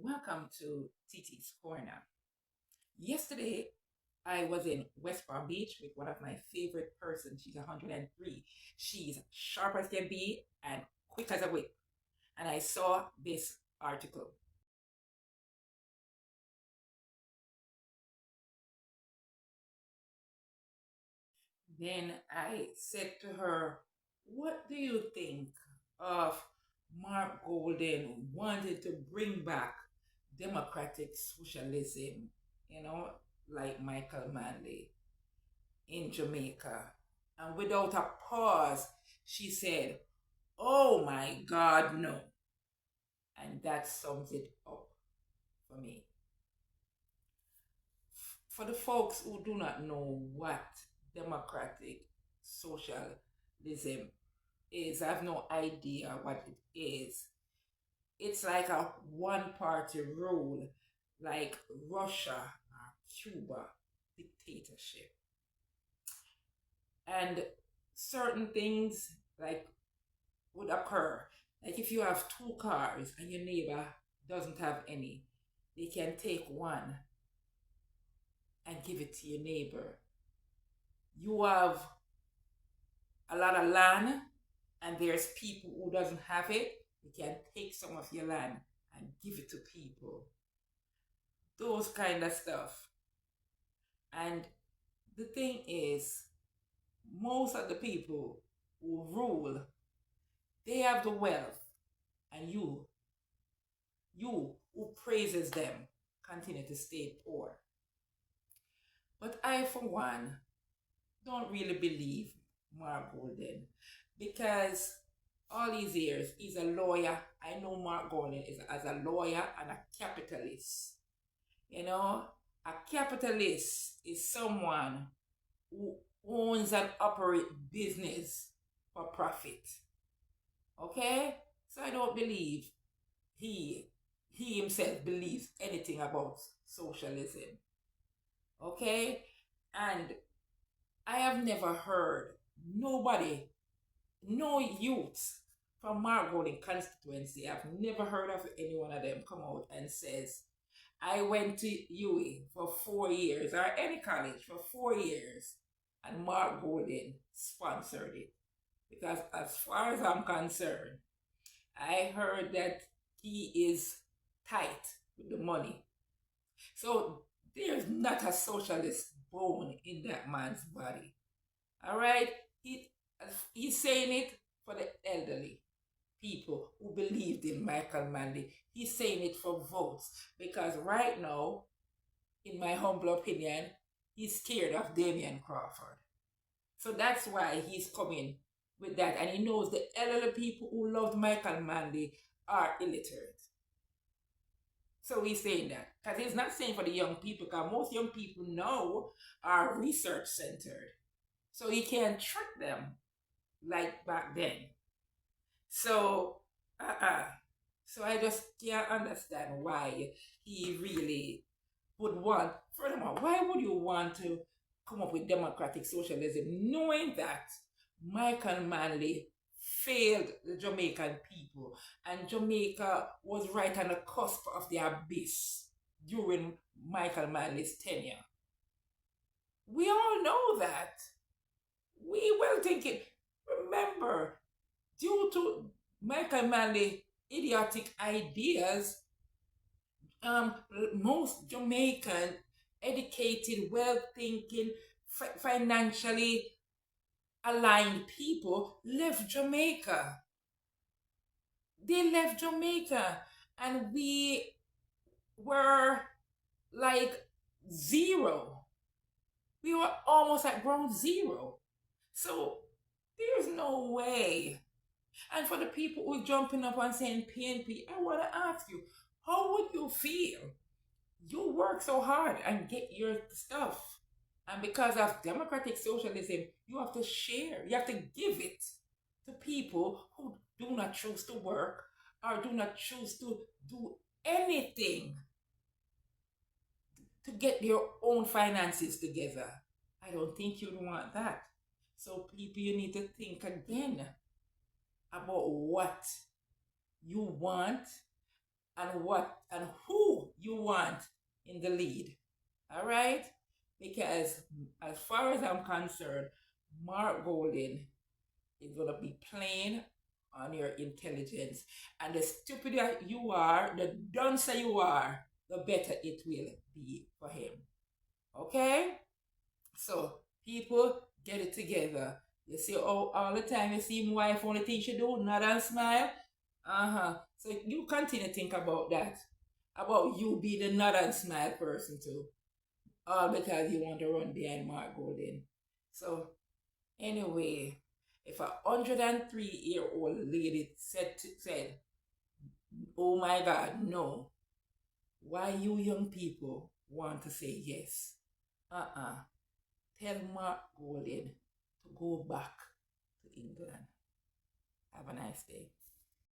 Welcome to TT's Corner. Yesterday, I was in West Palm Beach with one of my favorite persons. She's 103. She's sharp as can be and quick as a whip. And I saw this article. Then I said to her, "What do you think of Mark Golden wanted to bring back democratic socialism, you know, like Michael Manley in Jamaica?" And without a pause, she said, "Oh my God, no." And that sums it up for me. For the folks who do not know what democratic socialism is, I have no idea what it is. It's like a one party rule, like Russia or Cuba dictatorship. And certain things like would occur. Like if you have two cars and your neighbor doesn't have any, they can take one and give it to your neighbor. You have a lot of land and there's people who doesn't have it, you can take some of your land and give it to people. Those kind of stuff. And the thing is, most of the people who rule, they have the wealth, and you who praises them, continue to stay poor. But I, for one, don't really believe Mark Golden because all these years he's a lawyer. I know Mark Golden is as a lawyer and a capitalist. You know, a capitalist is someone who owns and operates business for profit. Okay? So I don't believe he himself believes anything about socialism. Okay? And I have never heard nobody, no youth from Mark Golden constituency, I've never heard of any one of them come out and says, "I went to UE for 4 years," or any college for 4 years, and Mark Golden sponsored it. Because as far as I'm concerned, I heard that he is tight with the money. So there's not a socialist bone in that man's body. All right? He's saying it for the elderly people who believed in Michael Manley. He's saying it for votes. Because right now, in my humble opinion, he's scared of Damian Crawford. So that's why he's coming with that. And he knows the elderly people who loved Michael Manley are illiterate. So he's saying that. Because he's not saying for the young people, because most young people now are research centered. So he can't trick them like back then. So, so I just can't understand why he really would want, furthermore, why would you want to come up with democratic socialism knowing that Michael Manley failed the Jamaican people and Jamaica was right on the cusp of the abyss during Michael Manley's tenure? We all know that. We well thinking. Remember, due to Michael Manley's idiotic ideas, most Jamaican, educated, well-thinking, financially aligned people left Jamaica. They left Jamaica, and we were like zero. We were almost at ground zero. So there's no way. And for the people who are jumping up and saying PNP, I want to ask you, how would you feel? You work so hard and get your stuff. And because of democratic socialism, you have to share. You have to give it to people who do not choose to work or do not choose to do anything to get their own finances together. I don't think you'd want that. So people, you need to think again about what you want and what and who you want in the lead. All right? Because as far as I'm concerned, Mark Golden is going to be playing on your intelligence. And the stupider you are, the duncer you are, the better it will be for him. Okay? So, people, get it together. You see, oh, all the time you see my wife, only thing she do, nod and smile. So you continue to think about that. About you be the nod and smile person too. All because you want to run behind Mark Golden. So, anyway, if a 103-year-old lady said, oh my God, no, why you young people want to say yes? Tell Mark Golden to go back to England. Have a nice day.